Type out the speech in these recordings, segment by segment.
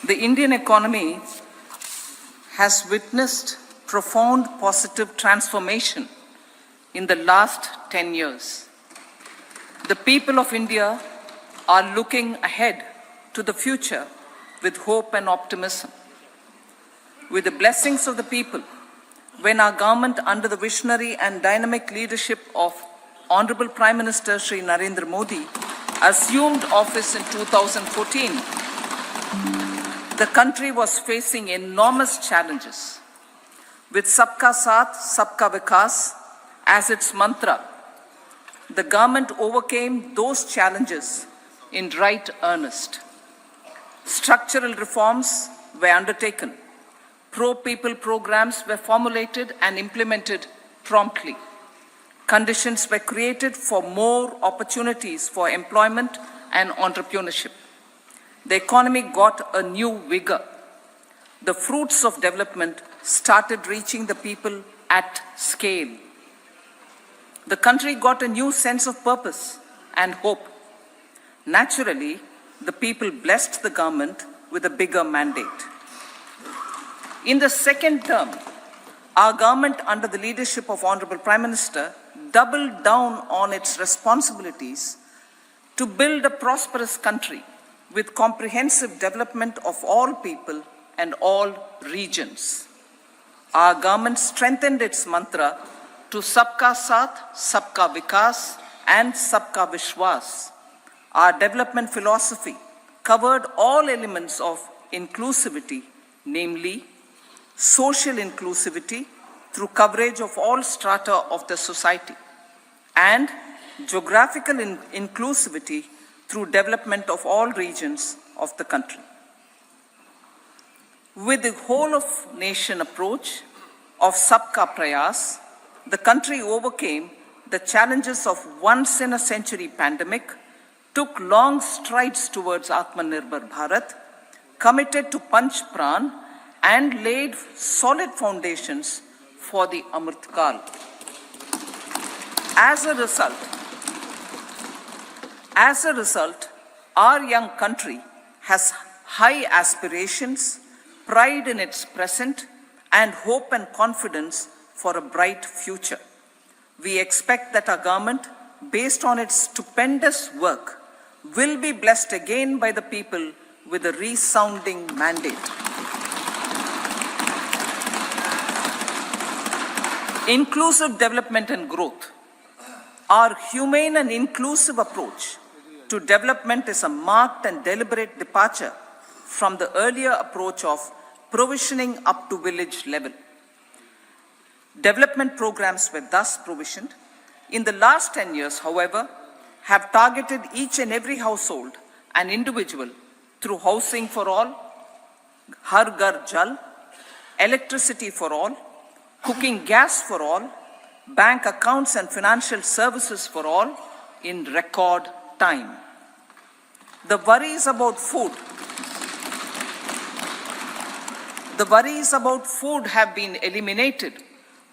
The Indian economy has witnessed profound positive transformation in the last 10 years. The people of India are looking ahead to the future with hope and optimism. With the blessings of the people, when our government, under the visionary and dynamic leadership of Honorable Prime Minister Shri Narendra Modi, assumed office in 2014, the country was facing enormous challenges. With Sabka Saath, Sabka Vikas as its mantra, the government overcame those challenges in right earnest. Structural reforms were undertaken. Pro-people programs were formulated and implemented promptly. Conditions were created for more opportunities for employment and entrepreneurship. The economy got a new vigor. The fruits of development started reaching the people at scale. The country got a new sense of purpose and hope. Naturally, the people blessed the government with a bigger mandate. In the second term, our government, under the leadership of Honorable Prime Minister, doubled down on its responsibilities to build a prosperous country with comprehensive development of all people and all regions. Our government strengthened its mantra to Sabka Saath, Sabka Vikas and Sabka Vishwas. Our development philosophy covered all elements of inclusivity, namely social inclusivity through coverage of all strata of the society, and geographical inclusivity through development of all regions of the country. With the whole of nation approach of Sabka Prayas, the country overcame the challenges of once-in-a-century pandemic, took long strides towards Atmanirbhar Bharat, committed to Panch Pran, and laid solid foundations for the Amrit Kal. As a result, our young country has high aspirations, pride in its present, and hope and confidence for a bright future. We expect that our government, based on its stupendous work, will be blessed again by the people with a resounding mandate. Inclusive development and growth. Our humane and inclusive approach to development is a marked and deliberate departure from the earlier approach of provisioning up to village level. Development programs were thus provisioned. In the last 10 years, however, have targeted each and every household and individual through housing for all, Har Ghar Jal, electricity for all, cooking gas for all, bank accounts and financial services for all in record time. The worries about food have been eliminated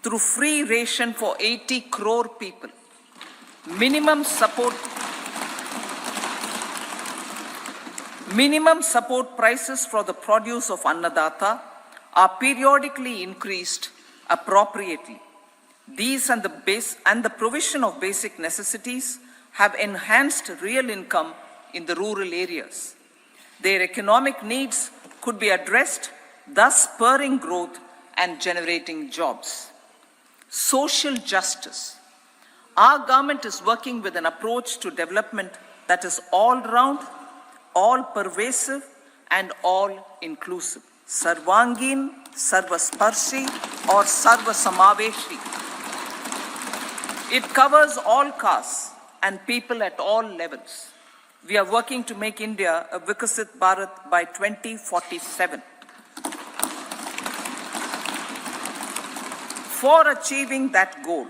through free ration for 80 crore people. Minimum support prices for the produce of Annadata are periodically increased appropriately. These and the provision of basic necessities have enhanced real income in the rural areas. Their economic needs could be addressed, thus spurring growth and generating jobs. Social justice. Our government is working with an approach to development that is all-round, all-pervasive, and all-inclusive. Sarvangin, Sarvasparshi, or Sarvasamaveshi. It covers all castes and people at all levels. We are working to make India a Vikasit Bharat by 2047. For achieving that goal,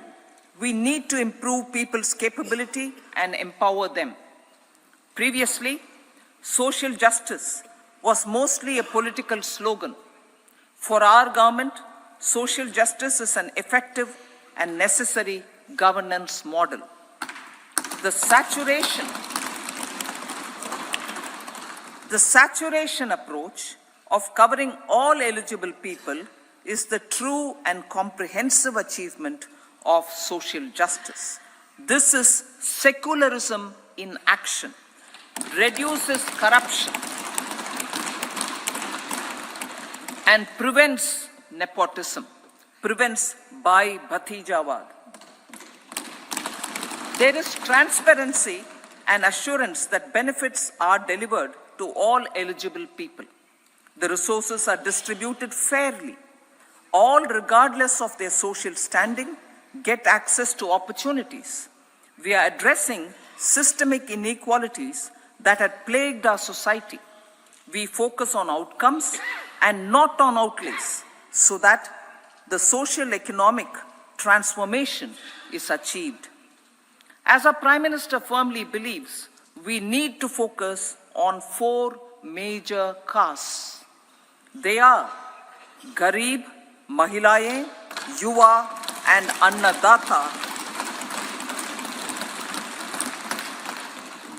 we need to improve people's capability and empower them. Previously, social justice was mostly a political slogan. For our government, social justice is an effective and necessary governance model. The saturation approach of covering all eligible people is the true and comprehensive achievement of social justice. This is secularism in action, reduces corruption, and prevents nepotism, prevents Bhai Bhatijawad. There is transparency and assurance that benefits are delivered to all eligible people. The resources are distributed fairly. All, regardless of their social standing, get access to opportunities. We are addressing systemic inequalities that had plagued our society. We focus on outcomes and not on outlays, so that the social economic transformation is achieved. As our Prime Minister firmly believes, we need to focus on 4 major castes. They are Garib, Mahilaye, Yuva, and Annadata.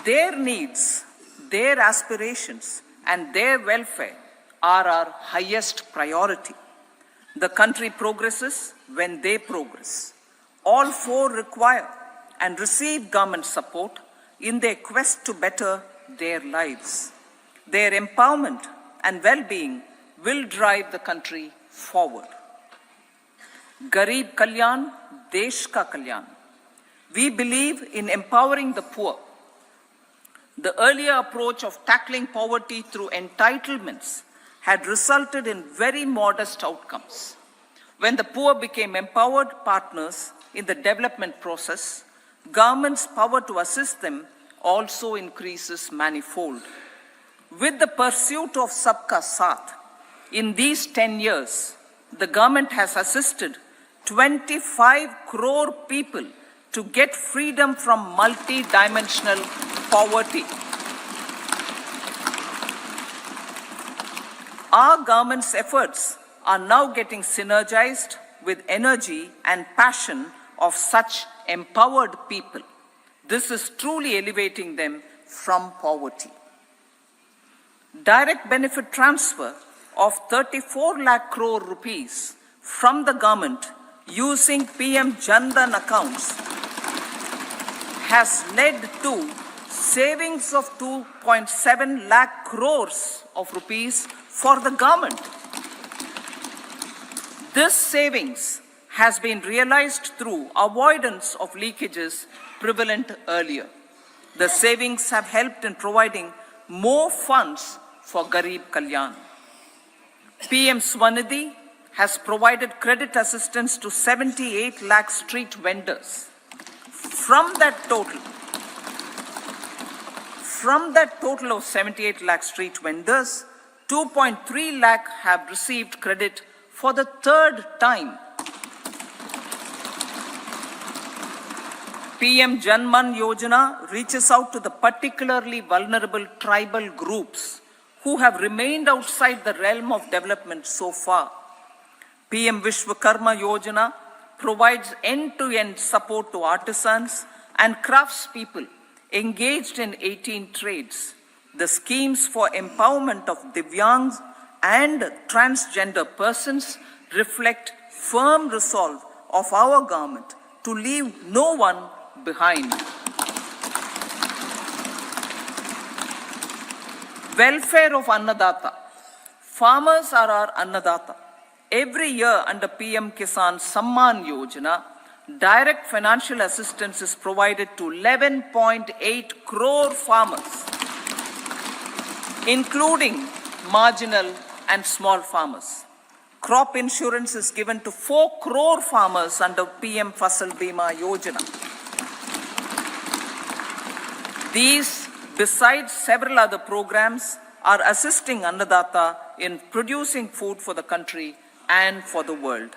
Their needs, their aspirations, and their welfare are our highest priority. The country progresses when they progress. All 4 require and receive government support in their quest to better their lives. Their empowerment and well-being will drive the country forward. Garib Kalyan, Desh Ka Kalyan. We believe in empowering the poor. The earlier approach of tackling poverty through entitlements had resulted in very modest outcomes. When the poor became empowered partners in the development process, government's power to assist them also increases manifold. With the pursuit of Sabka Saath, in these 10 years, the government has assisted 25 crore people to get freedom from multi-dimensional poverty. Our government's efforts are now getting synergized with energy and passion of such empowered people. This is truly elevating them from poverty. Direct benefit transfer of 34 lakh crore rupees from the government using PM Jan Dhan accounts has led to savings of 2.7 lakh crores of rupees for the government. This savings has been realized through avoidance of leakages prevalent earlier. The savings have helped in providing more funds for Garib Kalyan. PM Swanidhi has provided credit assistance to 78 lakh street vendors. From that total of 78 lakh street vendors, 2.3 lakh have received credit for the 3rd time. PM Janman Yojana reaches out to the particularly vulnerable tribal groups who have remained outside the realm of development so far. PM Vishwakarma Yojana provides end-to-end support to artisans and craftspeople engaged in 18 trades. The schemes for empowerment of Divyangs and transgender persons reflect firm resolve of our government to leave no one behind. Welfare of Annadata. Farmers are our Annadata. Every year under PM Kisan Samman Yojana, direct financial assistance is provided to 11.8 crore farmers, including marginal and small farmers. Crop insurance is given to 4 crore farmers under PM Fasal Bima Yojana. These, besides several other programs, are assisting Annadata in producing food for the country and for the world.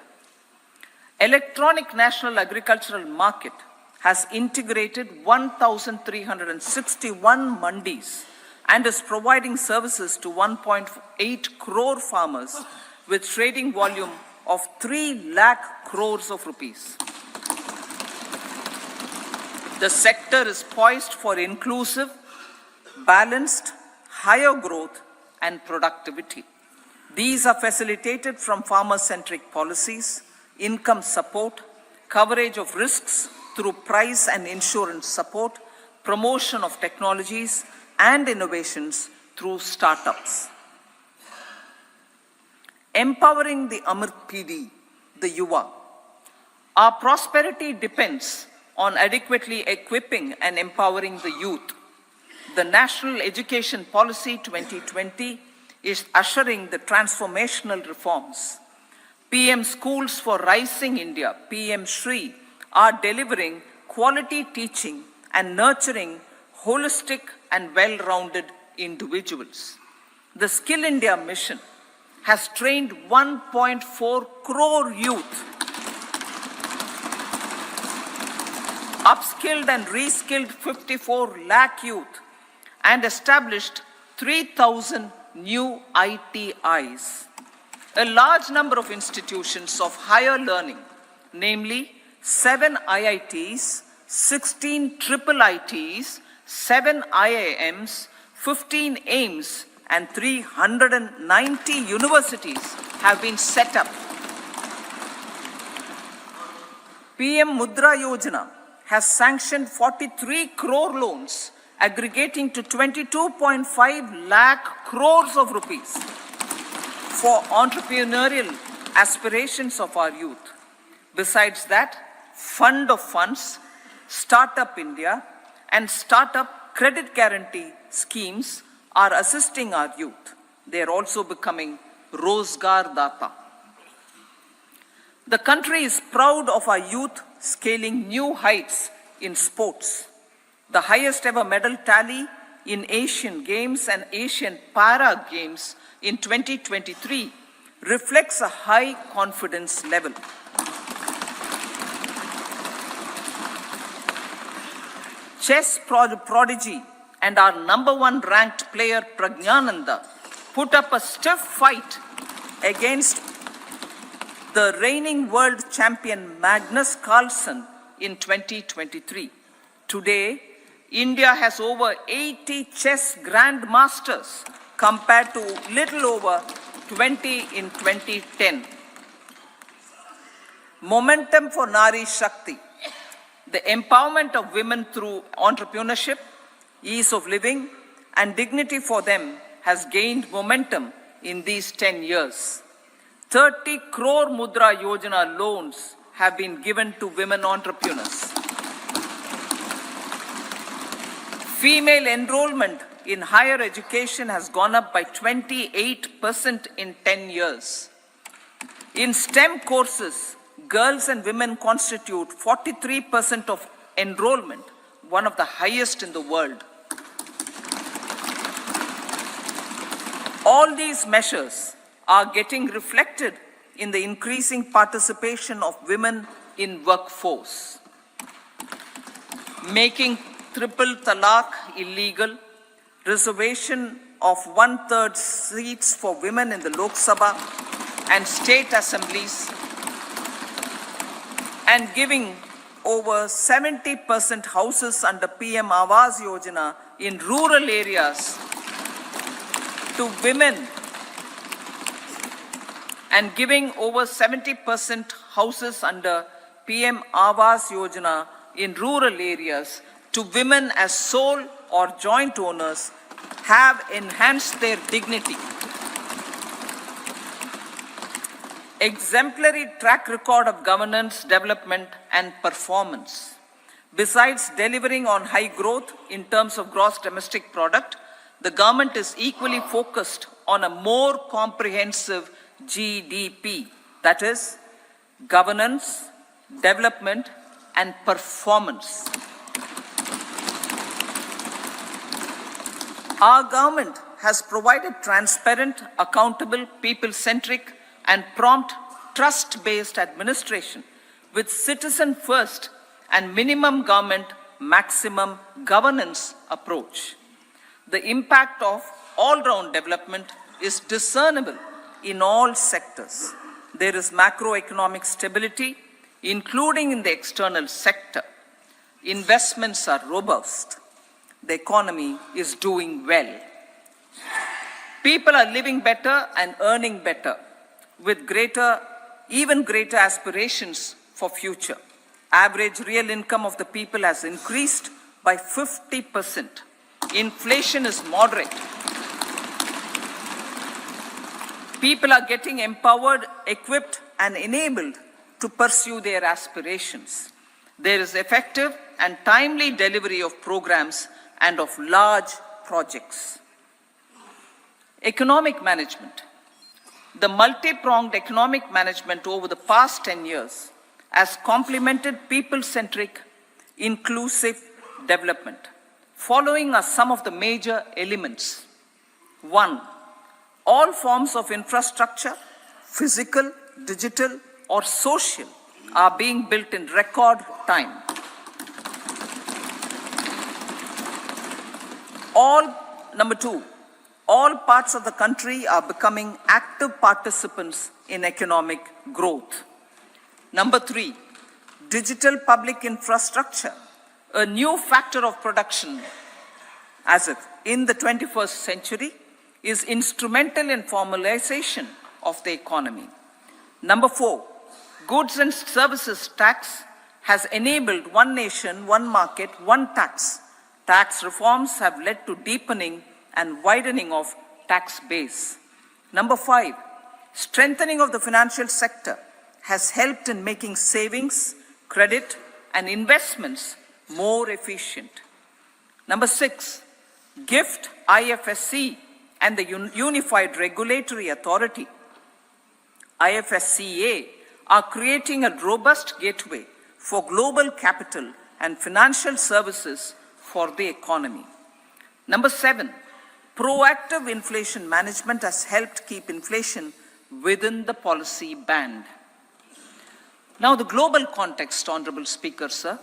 Electronic National Agricultural Market has integrated 1,361 mandis and is providing services to 1.8 crore farmers with trading volume of 3 lakh crores of rupees. The sector is poised for inclusive, balanced, higher growth and productivity. These are facilitated from farmer-centric policies, income support, coverage of risks through price and insurance support, promotion of technologies and innovations through startups. Empowering the Amrit PD, the Yuva. Our prosperity depends on adequately equipping and empowering the youth. The National Education Policy 2020 is ushering the transformational reforms. PM Schools for Rising India, PM Shri, are delivering quality teaching and nurturing holistic and well-rounded individuals. The Skill India mission has trained 1.4 crore youth, upskilled and reskilled 54 lakh youth, and established 3,000 new ITIs. A large number of institutions of higher learning, namely 7 IITs, 16 triple ITs, 7 IIMs, 15 AIMS, and 390 universities have been set up. PM Mudra Yojana has sanctioned 43 crore loans aggregating to 22.5 lakh crores of rupees for entrepreneurial aspirations of our youth. Besides that, Fund of Funds, Startup India, and Startup Credit Guarantee schemes are assisting our youth. They are also becoming Rozgar Data. The country is proud of our youth scaling new heights in sports. The highest ever medal tally in Asian Games and Asian Para Games in 2023 reflects a high confidence level. Chess prodigy and our #1 ranked player Pragnananda put up a stiff fight against the reigning world champion Magnus Carlsen in 2023. Today, India has over 80 chess grandmasters compared to little over 20 in 2010. Momentum for Nari Shakti. The empowerment of women through entrepreneurship, ease of living, and dignity for them has gained momentum in these 10 years. 30 crore Mudra Yojana loans have been given to women entrepreneurs. Female enrollment in higher education has gone up by 28% in 10 years. In STEM courses, girls and women constitute 43% of enrollment, one of the highest in the world. All these measures are getting reflected in the increasing participation of women in workforce. Making triple talaq illegal, reservation of 1/3 seats for women in the Lok Sabha and state assemblies, and giving over 70% houses under PM Awas Yojana in rural areas to women, and giving over 70% houses under PM Awas Yojana in rural areas to women as sole or joint owners have enhanced their dignity. Exemplary track record of governance, development, and performance. Besides delivering on high growth in terms of gross domestic product, the government is equally focused on a more comprehensive GDP, that is, governance, development, and performance. Our government has provided transparent, accountable, people-centric, and prompt, trust-based administration with citizen-first and minimum government, maximum governance approach. The impact of all-round development is discernible in all sectors. There is macroeconomic stability, including in the external sector. Investments are robust. The economy is doing well. People are living better and earning better, with even greater aspirations for future. Average real income of the people has increased by 50%. Inflation is moderate. People are getting empowered, equipped, and enabled to pursue their aspirations. There is effective and timely delivery of programs and of large projects. Economic management. The multi-pronged economic management over the past 10 years has complemented people-centric, inclusive development. Following are some of the major elements. 1. All forms of infrastructure, physical, digital, or social, are being built in record time. Number 2, all parts of the country are becoming active participants in economic growth. Number 3, digital public infrastructure, a new factor of production in the 21st century, is instrumental in formalization of the economy. Number 4, goods and services tax has enabled one nation, one market, one tax. Tax reforms have led to deepening and widening of tax base. Number 5, strengthening of the financial sector has helped in making savings, credit, and investments more efficient. Number 6, GIFT, IFSC, and the Unified Regulatory Authority, IFSCA, are creating a robust gateway for global capital and financial services for the economy. Number 7, proactive inflation management has helped keep inflation within the policy band. Now, the global context, Honorable Speaker, sir.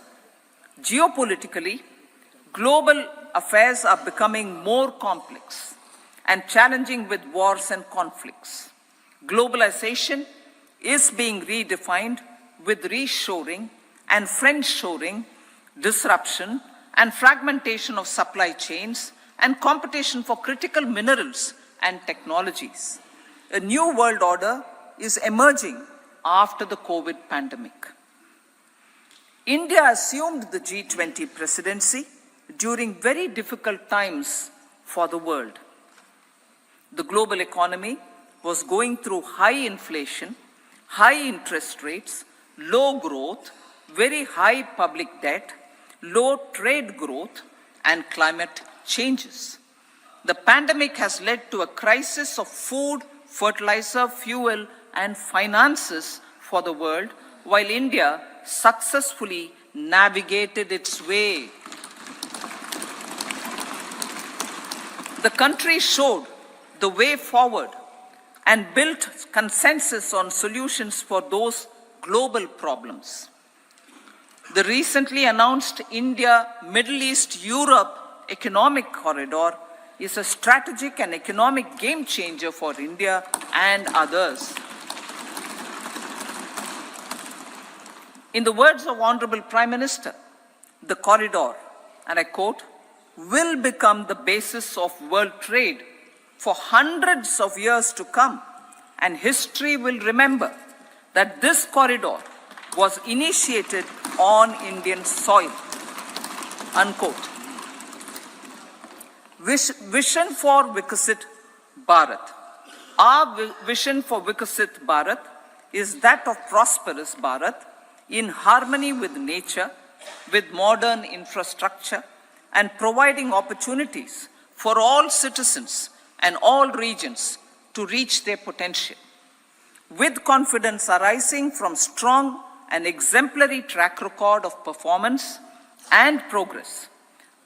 Geopolitically, global affairs are becoming more complex and challenging with wars and conflicts. Globalization is being redefined with reshoring and friendshoring, disruption and fragmentation of supply chains, and competition for critical minerals and technologies. A new world order is emerging after the COVID pandemic. India assumed the G20 presidency during very difficult times for the world. The global economy was going through high inflation, high interest rates, low growth, very high public debt, low trade growth, and climate changes. The pandemic has led to a crisis of food, fertilizer, fuel, and finances for the world, while India successfully navigated its way. The country showed the way forward and built consensus on solutions for those global problems. The recently announced India-Middle East-Europe economic corridor is a strategic and economic game changer for India and others. In the words of Honorable Prime Minister, the corridor, and I quote, will become the basis of world trade for hundreds of years to come, and history will remember that this corridor was initiated on Indian soil, unquote. Vision for Vikasit Bharat. Our vision for Vikasit Bharat is that of prosperous Bharat in harmony with nature, with modern infrastructure, and providing opportunities for all citizens and all regions to reach their potential. With confidence arising from strong and exemplary track record of performance and progress,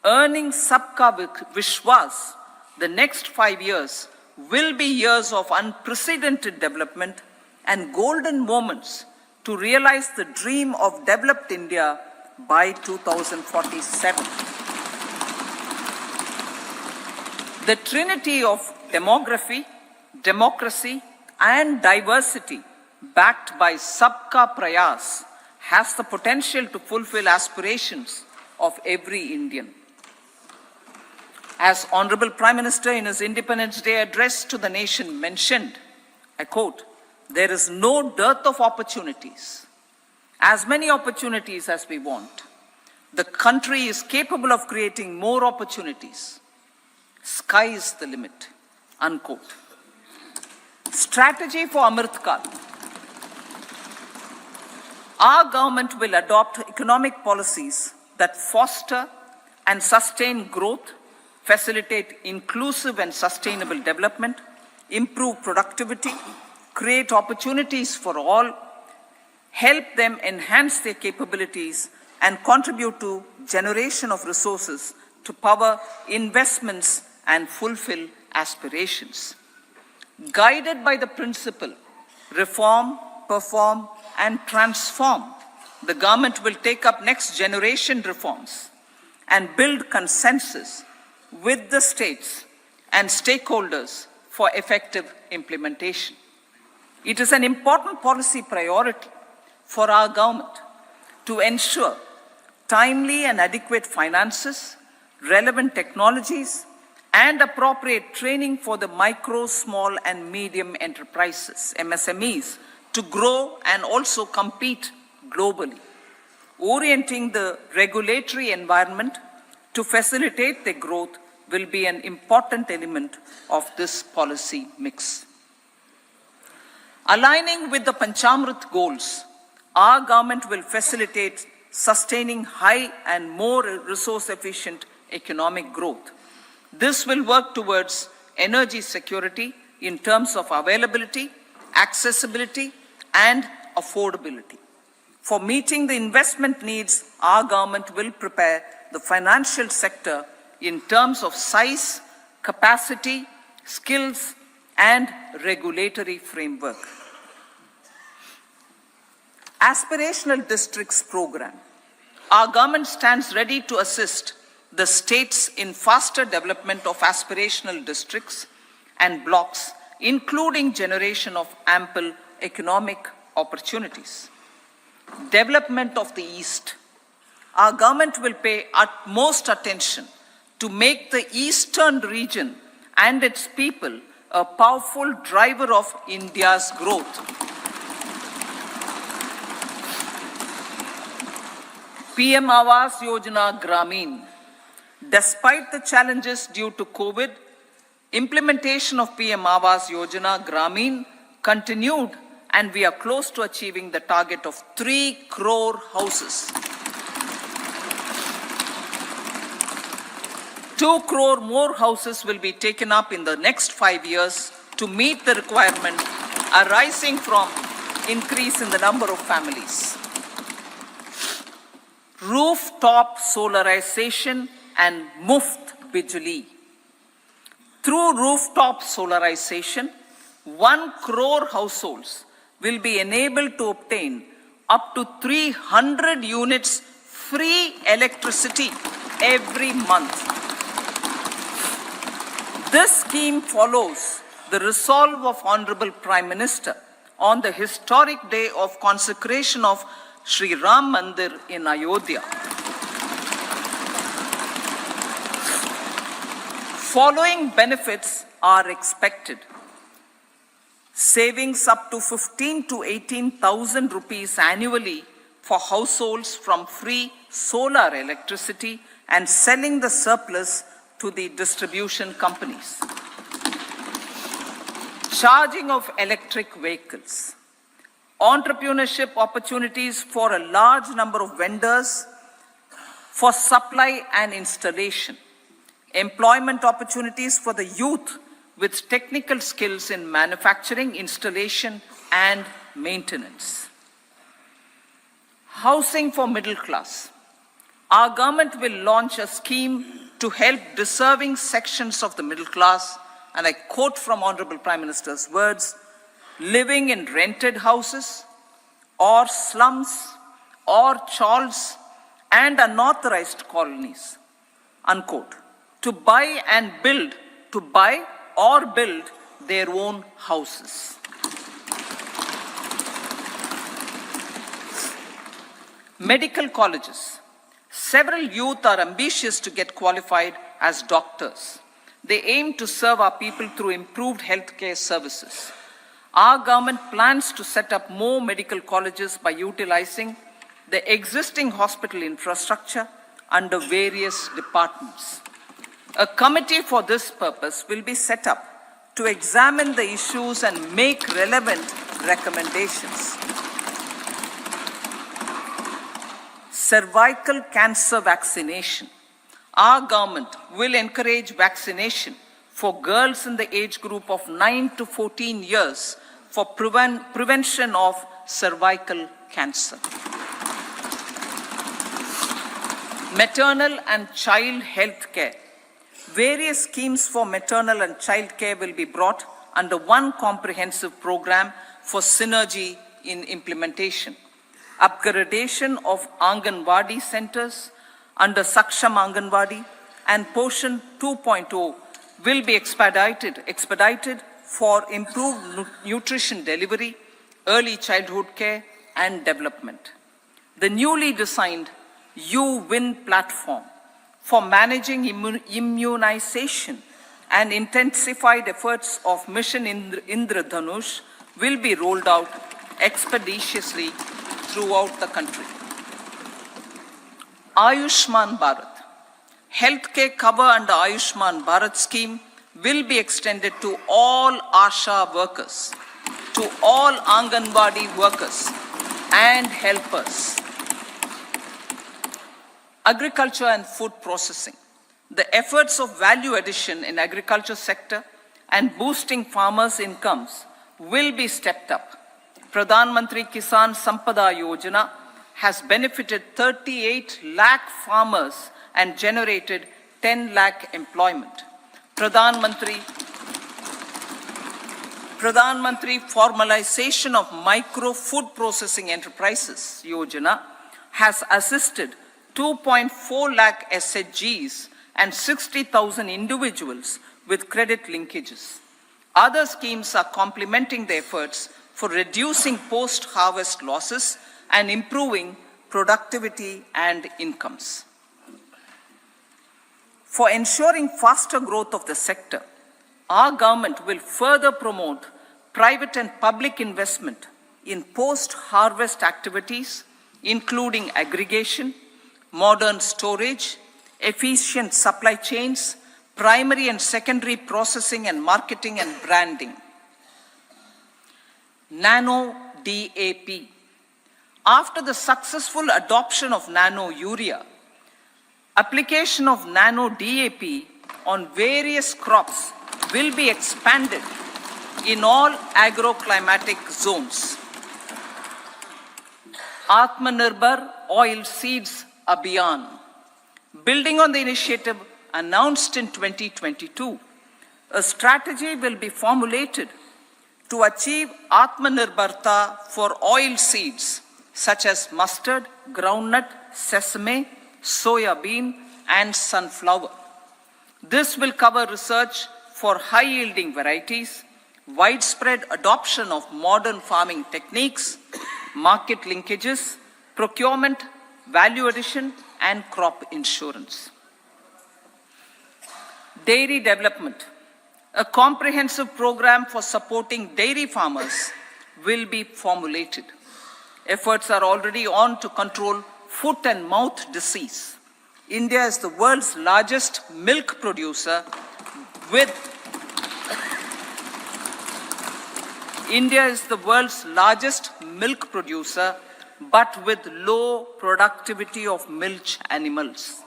earning Sabka Vishwas, the next 5 years will be years of unprecedented development and golden moments to realize the dream of developed India by 2047. The trinity of demography, democracy, and diversity backed by Sabka Prayas has the potential to fulfill aspirations of every Indian. As Honorable Prime Minister in his Independence Day address to the nation mentioned, I quote, "There is no dearth of opportunities, as many opportunities as we want. The country is capable of creating more opportunities. Sky is the limit," unquote. Strategy for Amrit Kal. Our government will adopt economic policies that foster and sustain growth, facilitate inclusive and sustainable development, improve productivity, create opportunities for all, help them enhance their capabilities, and contribute to generation of resources to power investments and fulfill aspirations. Guided by the principle, reform, perform, and transform, the government will take up next generation reforms and build consensus with the states and stakeholders for effective implementation. It is an important policy priority for our government to ensure timely and adequate finances, relevant technologies, and appropriate training for the micro, small, and medium enterprises, MSMEs, to grow and also compete globally. Orienting the regulatory environment to facilitate their growth will be an important element of this policy mix. Aligning with the Panchamrit goals, our government will facilitate sustaining high and more resource-efficient economic growth. This will work towards energy security in terms of availability, accessibility, and affordability. For meeting the investment needs, our government will prepare the financial sector in terms of size, capacity, skills, and regulatory framework. Aspirational Districts Program. Our government stands ready to assist the states in faster development of aspirational districts and blocks, including generation of ample economic opportunities. Development of the East. Our government will pay utmost attention to make the eastern region and its people a powerful driver of India's growth. PM Awas Yojana Gramin. Despite the challenges due to COVID, implementation of PM Awas Yojana Gramin continued, and we are close to achieving the target of 3 crore houses. 2 crore more houses will be taken up in the next 5 years to meet the requirement arising from increase in the number of families. Rooftop solarization and Muft Bijli. Through rooftop solarization, 1 crore households will be enabled to obtain up to 300 units free electricity every month. This scheme follows the resolve of Honorable Prime Minister on the historic day of consecration of Sri Ram Mandir in Ayodhya. Following benefits are expected. Savings up to 15 to 18,000 rupees annually for households from free solar electricity and selling the surplus to the distribution companies. Charging of electric vehicles. Entrepreneurship opportunities for a large number of vendors for supply and installation. Employment opportunities for the youth with technical skills in manufacturing, installation, and maintenance. Housing for middle class. Our government will launch a scheme to help deserving sections of the middle class, and I quote from Honorable Prime Minister's words, living in rented houses or slums or chawls and unauthorized colonies, unquote, to buy or build their own houses. Medical colleges. Several youth are ambitious to get qualified as doctors. They aim to serve our people through improved healthcare services. Our government plans to set up more medical colleges by utilizing the existing hospital infrastructure under various departments. A committee for this purpose will be set up to examine the issues and make relevant recommendations. Cervical cancer vaccination. Our government will encourage vaccination for girls in the age group of 9 to 14 years for prevention of cervical cancer. Maternal and child health care. Various schemes for maternal and child care will be brought under one comprehensive program for synergy in implementation. Upgradation of Anganwadi centers under Saksham Anganwadi and Poshan 2.0 will be expedited for improved nutrition delivery, early childhood care and development. The newly designed U-Win platform for managing immunization and intensified efforts of Mission Indradhanush will be rolled out expeditiously throughout the country. Ayushman Bharat. Healthcare cover under Ayushman Bharat scheme will be extended to all ASHA workers, to all Anganwadi workers and helpers. Agriculture and food processing. The efforts of value addition in agriculture sector and boosting farmers' incomes will be stepped up. Pradhan Mantri Kisan Sampada Yojana has benefited 38 lakh farmers and generated 10 lakh employment. Pradhan Mantri Formalization of Micro Food Processing Enterprises Yojana has assisted 2.4 lakh SHGs and 60,000 individuals with credit linkages. Other schemes are complementing the efforts for reducing post-harvest losses and improving productivity and incomes. For ensuring faster growth of the sector, our government will further promote private and public investment in post-harvest activities, including aggregation, modern storage, efficient supply chains, primary and secondary processing and marketing and branding. Nano DAP. After the successful adoption of nano urea, application of nano DAP on various crops will be expanded in all agroclimatic zones. Atmanirbhar Oilseeds Abhiyan. Building on the initiative announced in 2022, a strategy will be formulated to achieve Atmanirbharta for oil seeds such as mustard, groundnut, sesame, soya bean, and sunflower. This will cover research for high-yielding varieties, widespread adoption of modern farming techniques, market linkages, procurement, value addition, and crop insurance. Dairy development. A comprehensive program for supporting dairy farmers will be formulated. Efforts are already on to control foot and mouth disease. India is the world's largest milk producer with but with low productivity of milch animals.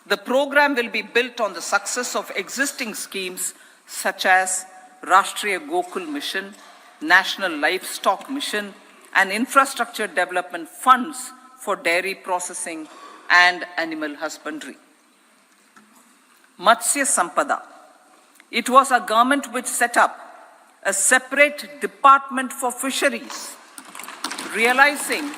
The program will be built on the success of existing schemes such as Rashtriya Gokul Mission, National Livestock Mission, and infrastructure development funds for dairy processing and animal husbandry. Matsya Sampada. It was a government which set up a separate department for fisheries, realizing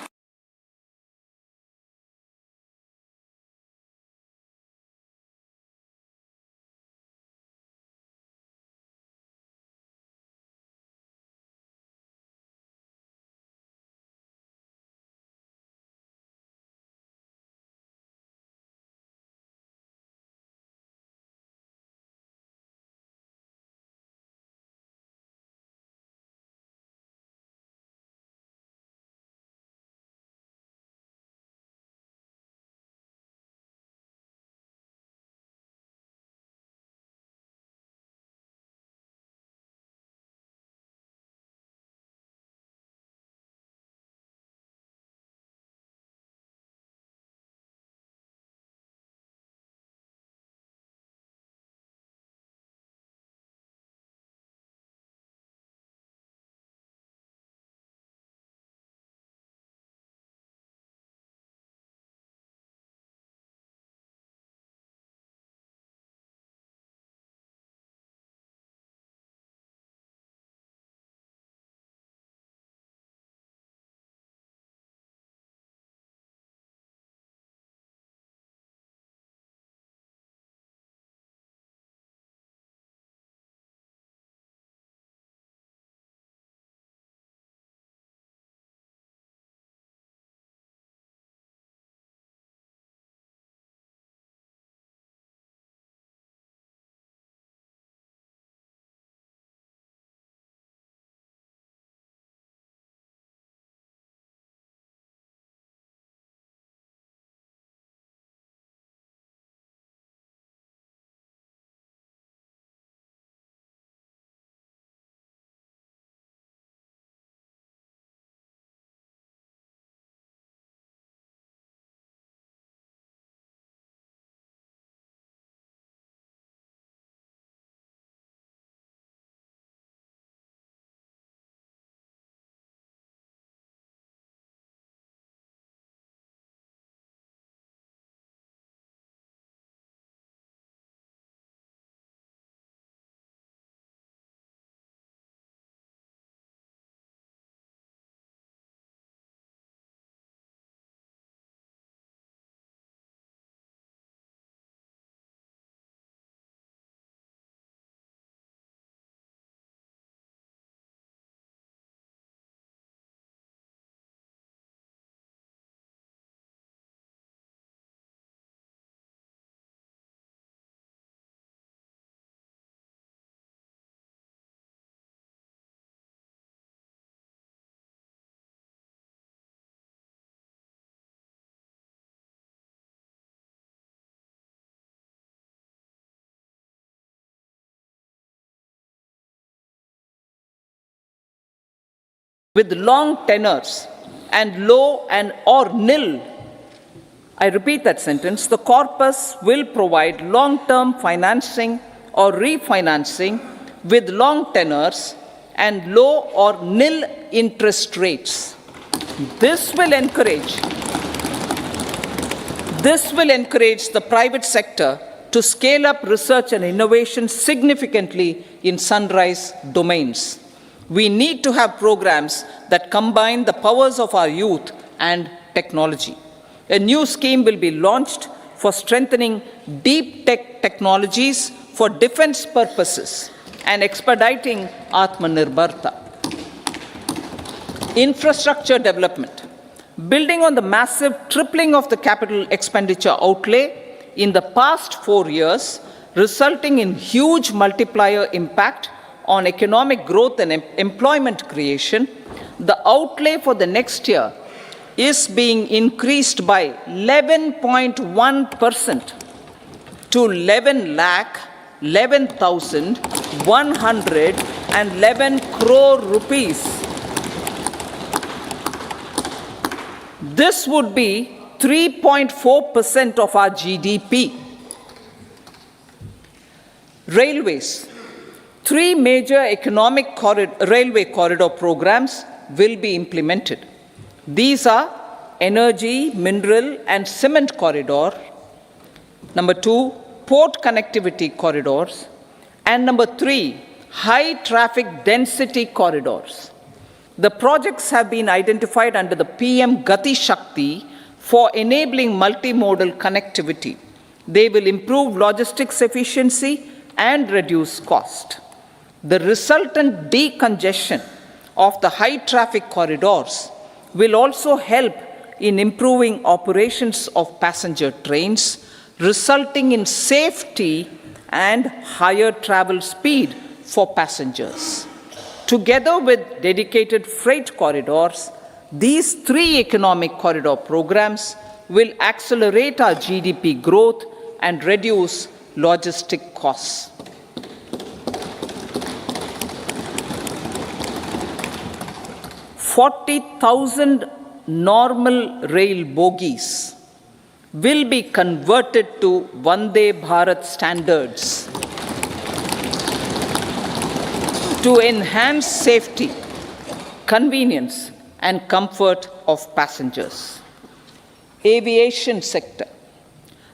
with long tenors and low and or nil, I repeat that sentence, the corpus will provide long-term financing or refinancing with long tenors and low or nil interest rates. This will encourage the private sector to scale up research and innovation significantly in sunrise domains. We need to have programs that combine the powers of our youth and technology. A new scheme will be launched for strengthening deep tech technologies for defense purposes and expediting Atmanirbharta. Infrastructure development. Building on the massive tripling of the capital expenditure outlay in the past 4 years, resulting in huge multiplier impact on economic growth and employment creation, the outlay for the next year is being increased by 11.1% to 11,111 crore rupees. This would be 3.4% of our GDP. Railways. 3 major railway corridor programs will be implemented. These are energy, mineral, and cement corridor. Number 2, port connectivity corridors. And number 3, high traffic density corridors. The projects have been identified under the PM Gati Shakti for enabling multimodal connectivity. They will improve logistics efficiency and reduce cost. The resultant decongestion of the high traffic corridors will also help in improving operations of passenger trains, resulting in safety and higher travel speed for passengers. Together with dedicated freight corridors, these 3 economic corridor programs will accelerate our GDP growth and reduce logistic costs. 40,000 normal rail bogies will be converted to Vande Bharat standards to enhance safety, convenience, and comfort of passengers. Aviation sector.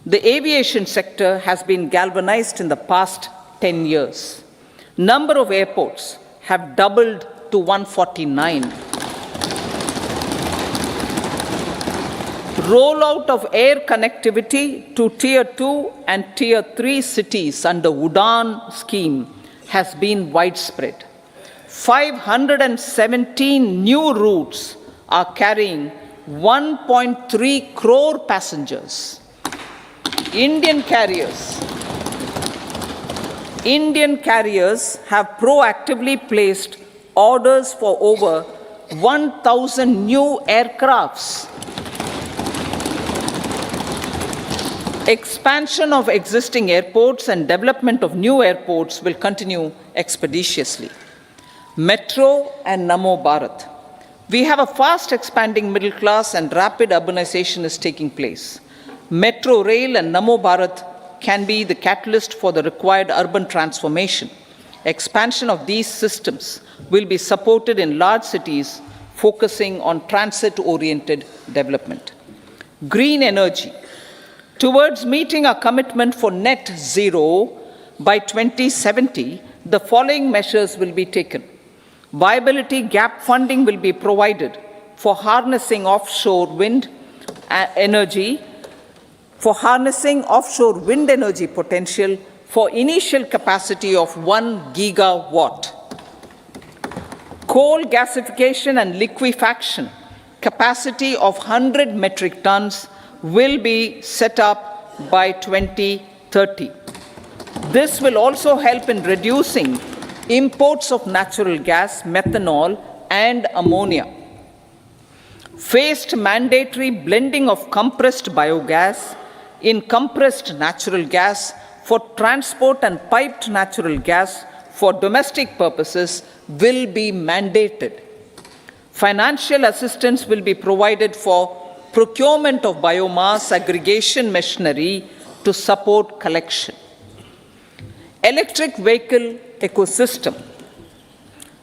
The aviation sector has been galvanized in the past 10 years. Number of airports have doubled to 149. Rollout of air connectivity to Tier 2 and Tier 3 cities under Udan scheme has been widespread. 517 new routes are carrying 1.3 crore passengers. Indian carriers have proactively placed orders for over 1,000 new aircrafts. Expansion of existing airports and development of new airports will continue expeditiously. Metro and Namo Bharat. We have a fast expanding middle class and rapid urbanization is taking place. Metro rail and Namo Bharat can be the catalyst for the required urban transformation. Expansion of these systems will be supported in large cities, focusing on transit-oriented development. Green energy. Towards meeting our commitment for net zero by 2070, the following measures will be taken. Viability gap funding will be provided for harnessing offshore wind energy potential for initial capacity of 1 gigawatt. Coal gasification and liquefaction capacity of 100 metric tons will be set up by 2030. This will also help in reducing imports of natural gas, methanol, and ammonia. Phased mandatory blending of compressed biogas in compressed natural gas for transport and piped natural gas for domestic purposes will be mandated. Financial assistance will be provided for procurement of biomass aggregation machinery to support collection. Electric vehicle ecosystem.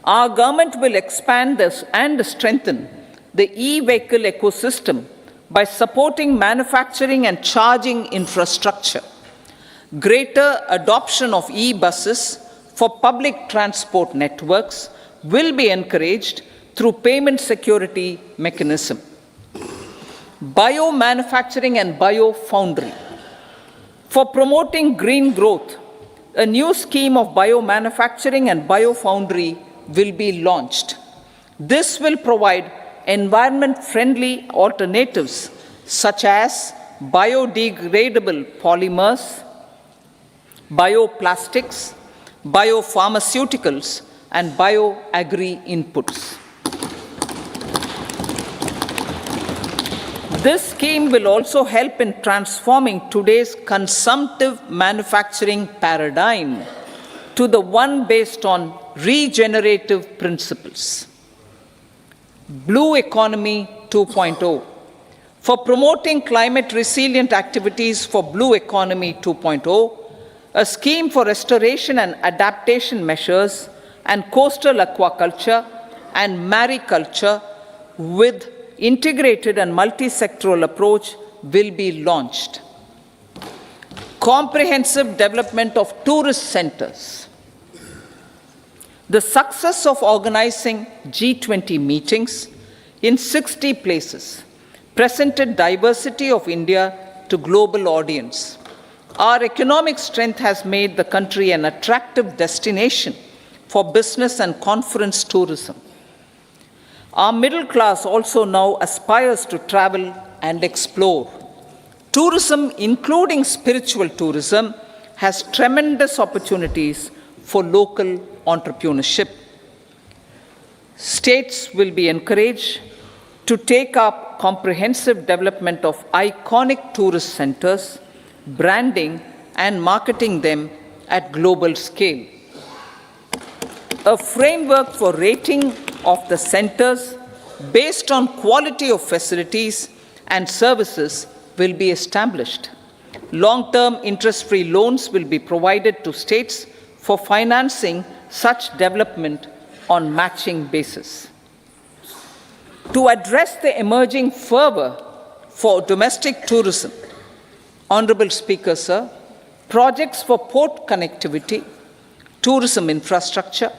Our government will expand this and strengthen the e-vehicle ecosystem by supporting manufacturing and charging infrastructure. Greater adoption of e-buses for public transport networks will be encouraged through payment security mechanism. Biomanufacturing and biofoundry. For promoting green growth, a new scheme of biomanufacturing and biofoundry will be launched. This will provide environment-friendly alternatives such as biodegradable polymers, bioplastics, biopharmaceuticals, and bioagri inputs. This scheme will also help in transforming today's consumptive manufacturing paradigm to the one based on regenerative principles. Blue Economy 2.0. For promoting climate resilient activities for Blue Economy 2.0, a scheme for restoration and adaptation measures and coastal aquaculture and mariculture with integrated and multi-sectoral approach will be launched. Comprehensive development of tourist centers. The success of organizing G20 meetings in 60 places presented diversity of India to global audience. Our economic strength has made the country an attractive destination for business and conference tourism. Our middle class also now aspires to travel and explore. Tourism, including spiritual tourism, has tremendous opportunities for local entrepreneurship. States will be encouraged to take up comprehensive development of iconic tourist centers, branding and marketing them at global scale. A framework for rating of the centers based on quality of facilities and services will be established. Long-term interest-free loans will be provided to states for financing such development on matching basis. To address the emerging fervor for domestic tourism, Honorable Speaker, sir, projects for port connectivity, tourism infrastructure,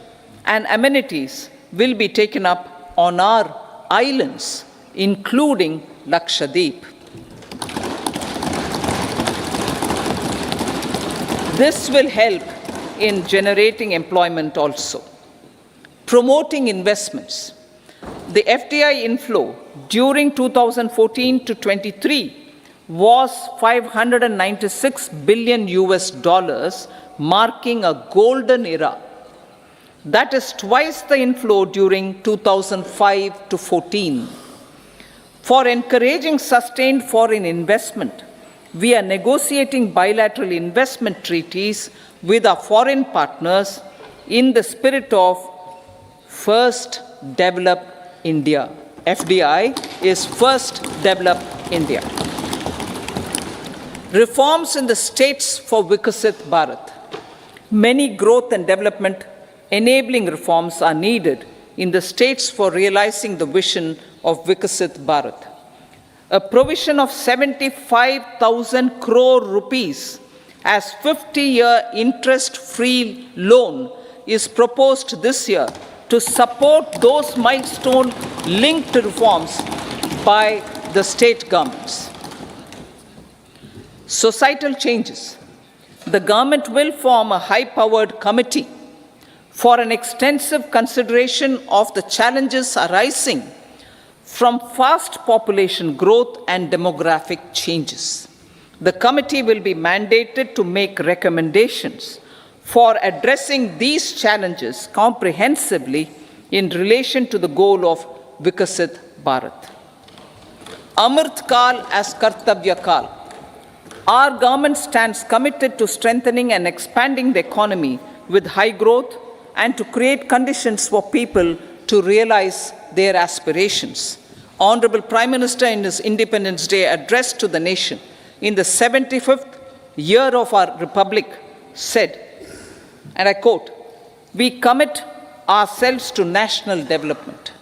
and amenities will be taken up on our islands, including Lakshadweep. This will help in generating employment also. Promoting investments. The FDI inflow during 2014 to 23 was $596 billion, marking a golden era. That is twice the inflow during 2005 to 14. For encouraging sustained foreign investment, we are negotiating bilateral investment treaties with our foreign partners in the spirit of First Develop India. FDI is First Develop India. Reforms in the states for Vikasit Bharat. Many growth and development enabling reforms are needed in the states for realizing the vision of Vikasit Bharat. A provision of 75,000 crore rupees as 50-year interest-free loan is proposed this year to support those milestone-linked reforms by the state governments. Societal changes. The government will form a high-powered committee for an extensive consideration of the challenges arising from fast population growth and demographic changes. The committee will be mandated to make recommendations for addressing these challenges comprehensively in relation to the goal of Vikasit Bharat. Amrit Kal as Kartavya Kal. Our government stands committed to strengthening and expanding the economy with high growth and to create conditions for people to realize their aspirations. Honorable Prime Minister, in his Independence Day address to the nation in the 75th year of our Republic, said, and I quote, "We commit ourselves to national development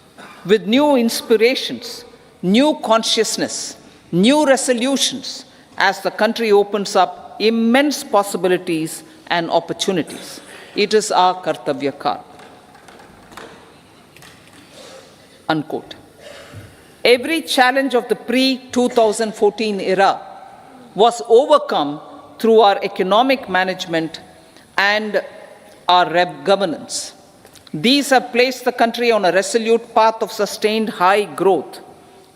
with new inspirations, new consciousness, new resolutions as the country opens up immense possibilities and opportunities. It is our Kartavya Kal." Unquote. Every challenge of the pre-2014 era was overcome through our economic management and our governance. These have placed the country on a resolute path of sustained high growth.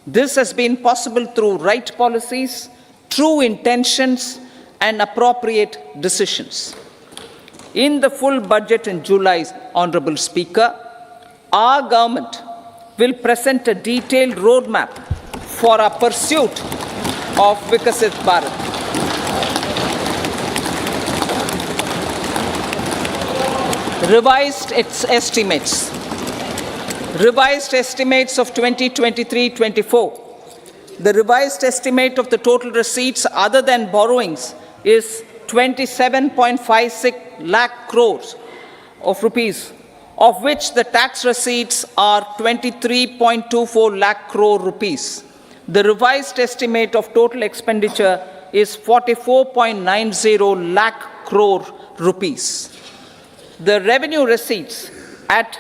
This has been possible through right policies, true intentions, and appropriate decisions. In the full budget in July, Honorable Speaker, our government will present a detailed roadmap for our pursuit of Vikasit Bharat. Revised estimates of 2023-24. The revised estimate of the total receipts other than borrowings is 27.56 lakh crores of rupees, of which the tax receipts are 23.24 lakh crore rupees. The revised estimate of total expenditure is 44.90 lakh crore rupees. The revenue receipts at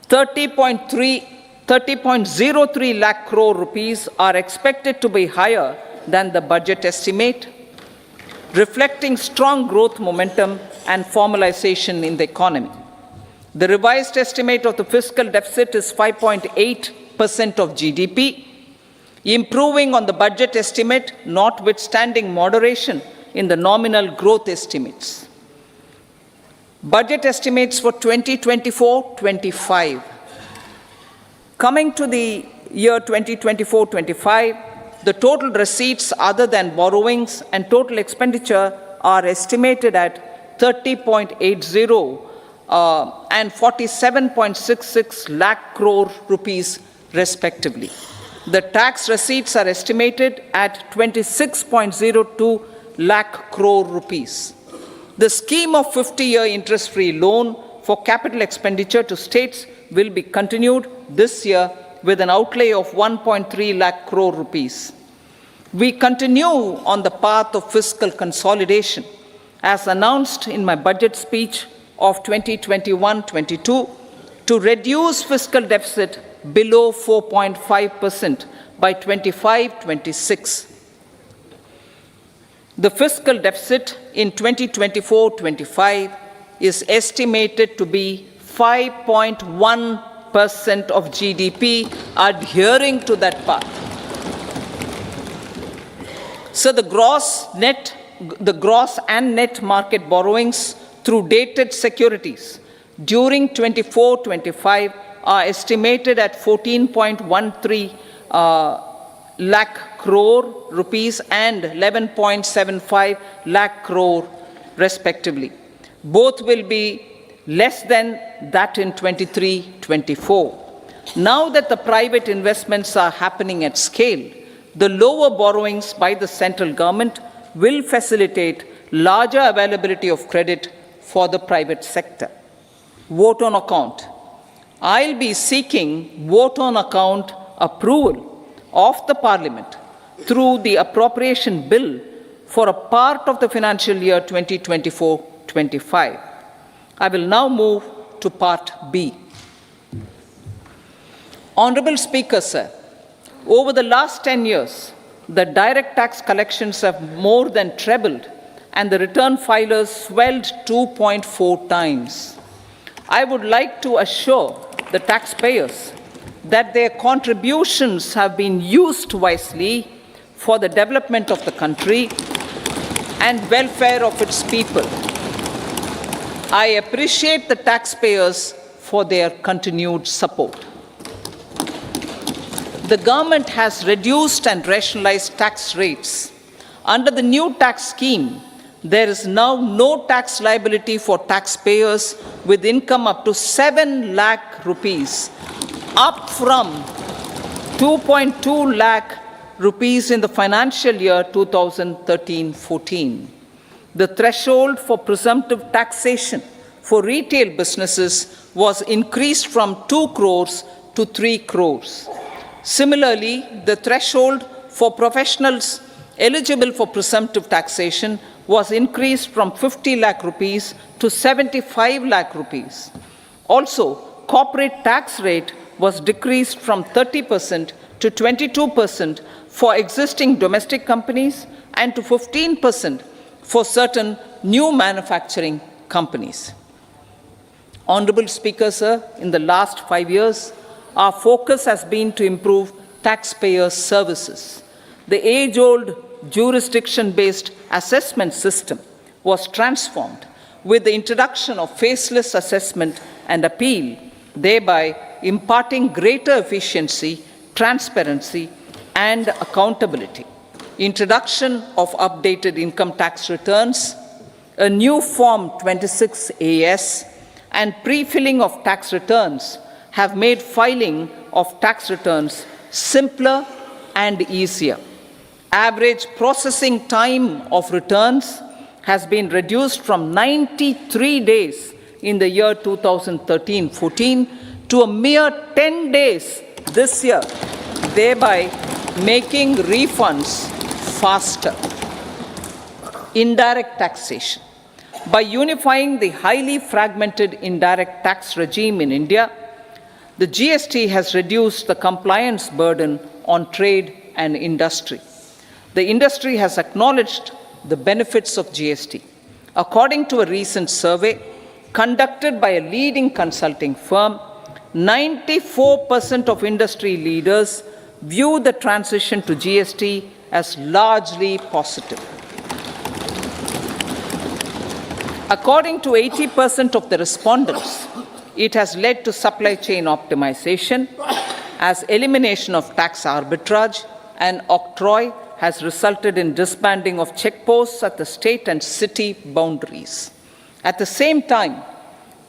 30.03 lakh crore rupees are expected to be higher than the budget estimate, reflecting strong growth momentum and formalization in the economy. The revised estimate of the fiscal deficit is 5.8% of GDP, improving on the budget estimate, notwithstanding moderation in the nominal growth estimates. Budget estimates for 2024-25. Coming to the year 2024-25, the total receipts other than borrowings and total expenditure are estimated at 30.80 and 47.66 lakh crore rupees respectively. The tax receipts are estimated at 26.02 lakh crore rupees. The scheme of 50-year interest-free loan for capital expenditure to states will be continued this year with an outlay of 1.3 lakh crore rupees. We continue on the path of fiscal consolidation, as announced in my budget speech of 2021-22, to reduce fiscal deficit below 4.5% by 25-26. The fiscal deficit in 2024-25 is estimated to be 5.1% of GDP, adhering to that path. So the gross and net market borrowings through dated securities during 24-25 are estimated at 14.13 lakh crore rupees and 11.75 lakh crore respectively. Both will be less than that in 23-24. Now that the private investments are happening at scale, the lower borrowings by the central government will facilitate larger availability of credit for the private sector. Vote on account. I'll be seeking vote on account approval of the Parliament through the appropriation bill for a part of the financial year 2024-25. I will now move to Part B. Honorable Speaker, sir, over the last 10 years, the direct tax collections have more than trebled and the return filers swelled 2.4 times. I would like to assure the taxpayers that their contributions have been used wisely for the development of the country and welfare of its people. I appreciate the taxpayers for their continued support. The government has reduced and rationalized tax rates. Under the new tax scheme, there is now no tax liability for taxpayers with income up to 7 lakh rupees up from 2.2 lakh rupees in the financial year 2013-14. The threshold for presumptive taxation for retail businesses was increased from 2 crores to 3 crores. Similarly, the threshold for professionals eligible for presumptive taxation was increased from 50 lakh rupees to 75 lakh rupees. Also, corporate tax rate was decreased from 30% to 22% for existing domestic companies and to 15% for certain new manufacturing companies. Honorable Speaker, sir, in the last 5 years, our focus has been to improve taxpayer services. The age-old jurisdiction-based assessment system was transformed with the introduction of faceless assessment and appeal, thereby imparting greater efficiency, transparency, and accountability. Introduction of updated income tax returns, a new Form 26AS, and pre-filling of tax returns have made filing of tax returns simpler and easier. Average processing time of returns has been reduced from 93 days in the year 2013-14 to a mere 10 days this year, thereby making refunds faster. Indirect taxation. By unifying the highly fragmented indirect tax regime in India, the GST has reduced the compliance burden on trade and industry. The industry has acknowledged the benefits of GST. According to a recent survey conducted by a leading consulting firm, 94% of industry leaders view the transition to GST as largely positive. According to 80% of the respondents, it has led to supply chain optimization, as elimination of tax arbitrage and octroi has resulted in disbanding of checkposts at the state and city boundaries. At the same time,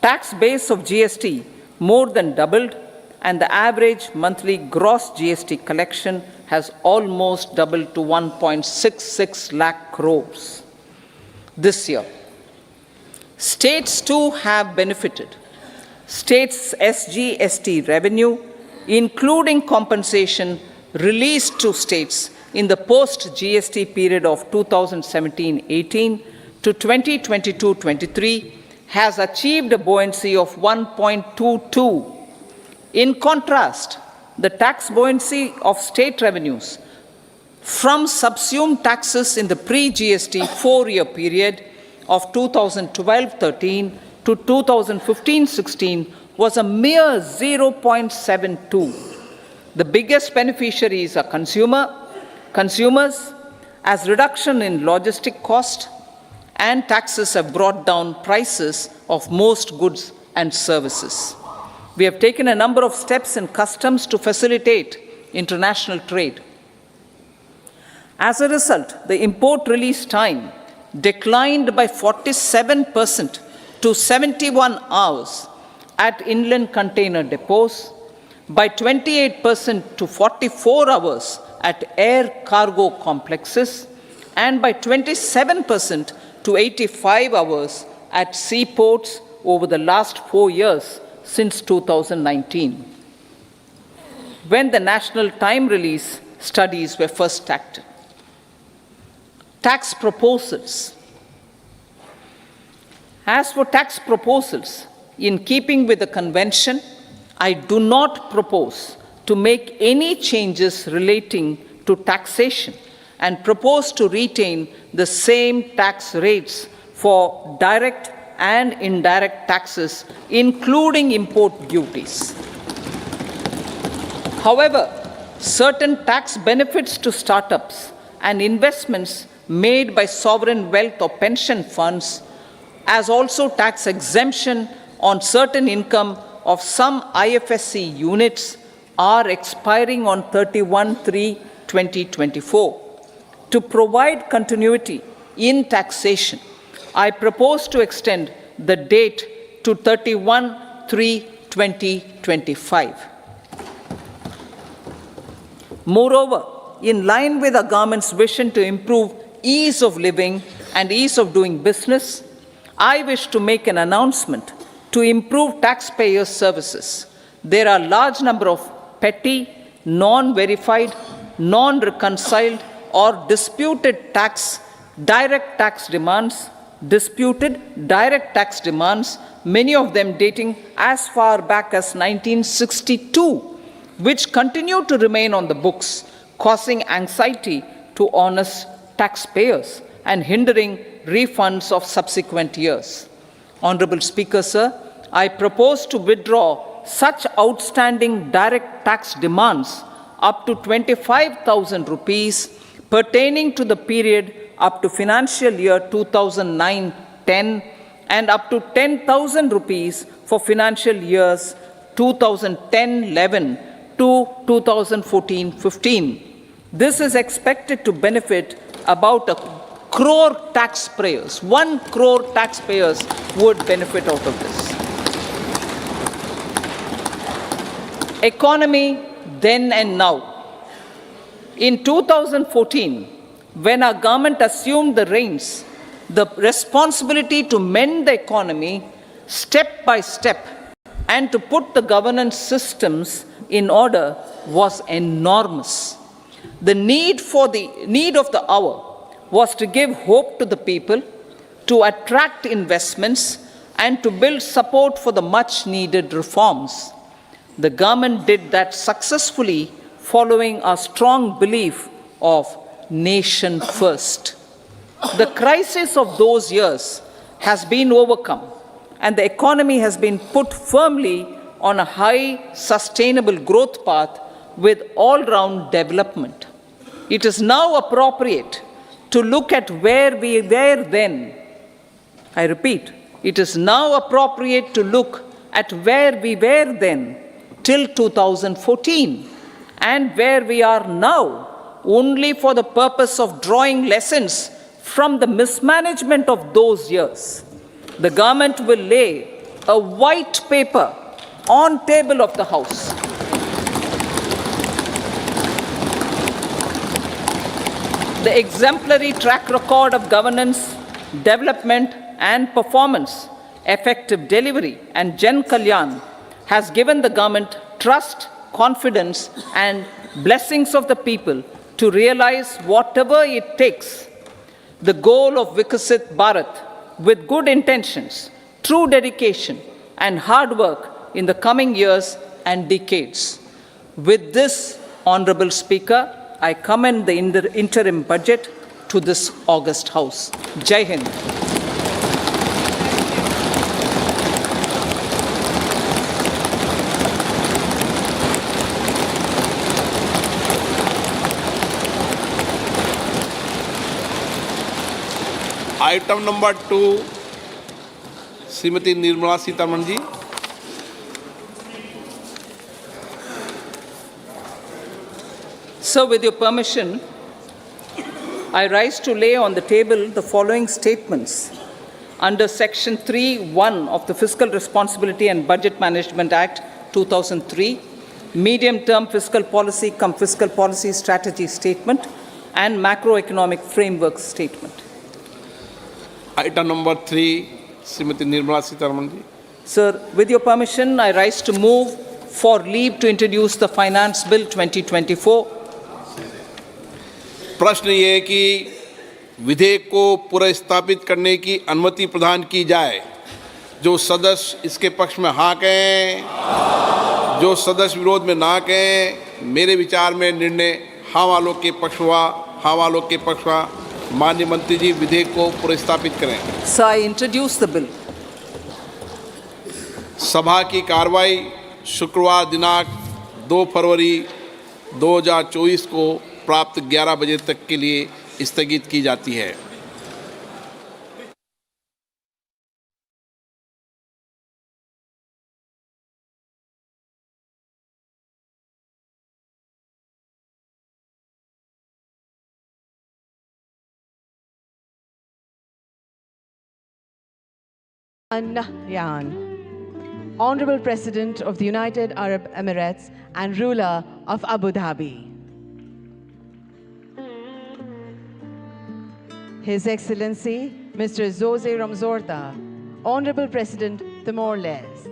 tax base of GST more than doubled, and the average monthly gross GST collection has almost doubled to 1.66 lakh crores this year. States too have benefited. States' SGST revenue, including compensation released to states in the post-GST period of 2017-18 to 2022-23, has achieved a buoyancy of 1.22. In contrast, the tax buoyancy of state revenues from subsumed taxes in the pre-GST 4-year period of 2012-13 to 2015-16 was a mere 0.72. The biggest beneficiaries are consumers, as reduction in logistic cost and taxes have brought down prices of most goods and services. We have taken a number of steps in customs to facilitate international trade. As a result, the import release time declined by 47% to 71 hours at inland container depots, by 28% to 44 hours at air cargo complexes, and by 27% to 85 hours at seaports over the last 4 years since 2019, when the national time release studies were first acted. Tax proposals. As for tax proposals, in keeping with the convention, I do not propose to make any changes relating to taxation and propose to retain the same tax rates for direct and indirect taxes, including import duties. However, certain tax benefits to startups and investments made by sovereign wealth or pension funds, as also tax exemption on certain income of some IFSC units, are expiring on 31/3/2024. To provide continuity in taxation, I propose to extend the date to 31/3/2025. Moreover, in line with our government's vision to improve ease of living and ease of doing business, I wish to make an announcement to improve taxpayers' services. There are a large number of petty, non-verified, non-reconciled or disputed direct tax demands, many of them dating as far back as 1962, which continue to remain on the books, causing anxiety to honest taxpayers and hindering refunds of subsequent years. Honorable Speaker, sir, I propose to withdraw such outstanding direct tax demands up to 25,000 rupees pertaining to the period up to financial year 2009-10 and up to 10,000 rupees for financial years 2010-11 to 2014-15. This is expected to benefit about 1 crore taxpayers. 1 crore taxpayers would benefit out of this. Economy then and now. In 2014, when our government assumed the reins, the responsibility to mend the economy step by step and to put the governance systems in order was enormous. The need of the hour was to give hope to the people, to attract investments, and to build support for the much-needed reforms. The government did that successfully, following a strong belief of nation first. The crisis of those years has been overcome, and the economy has been put firmly on a high, sustainable growth path with all-round development. It is now appropriate to look at where we were then. I repeat, it is now appropriate to look at where we were then till 2014 and where we are now, only for the purpose of drawing lessons from the mismanagement of those years. The government will lay a white paper on table of the House. The exemplary track record of governance, development and performance, effective delivery and Jan Kalyan has given the government trust, confidence and blessings of the people to realize whatever it takes, the goal of Vikasit Bharat with good intentions, true dedication and hard work in the coming years and decades. With this, Honorable Speaker, I commend the interim budget to this august House. Jai Hind. Item number 2, Srimati Nirmala Sitharaman ji. So, with your permission, I rise to lay on the table the following statements under Section 3(1) of the Fiscal Responsibility and Budget Management Act 2003, Medium-Term Fiscal Policy cum Fiscal Policy Strategy Statement and Macroeconomic Framework Statement. Item number 3, Srimati Nirmala Sitharaman ji. Sir, with your permission, I rise to move for leave to introduce the Finance Bill 2024. प्रश्न ये है कि विधेयक को पुनर्स्थापित करने की अनुमति प्रदान की जाए। जो सदस्य इसके पक्ष में हाँ कहें, जो सदस्य विरोध में ना कहें, मेरे विचार में निर्णय हाँ वालों के पक्ष हुआ, हाँ वालों के पक्ष हुआ। माननीय मंत्री जी विधेयक को पुनर्स्थापित करें। Sir, I introduce the bill. सभा की कार्रवाई शुक्रवार दिनांक 2 फरवरी 2024 को प्राप्त 11 बजे तक के लिए स्थगित की जाती है। Honorable President of the United Arab Emirates and ruler of Abu Dhabi. His Excellency Mr. Jose Ramzorda, Honorable President Timor-Leste.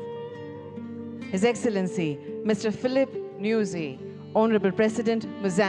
His Excellency Mr. Philip Nyusi, Honorable President Mozambique.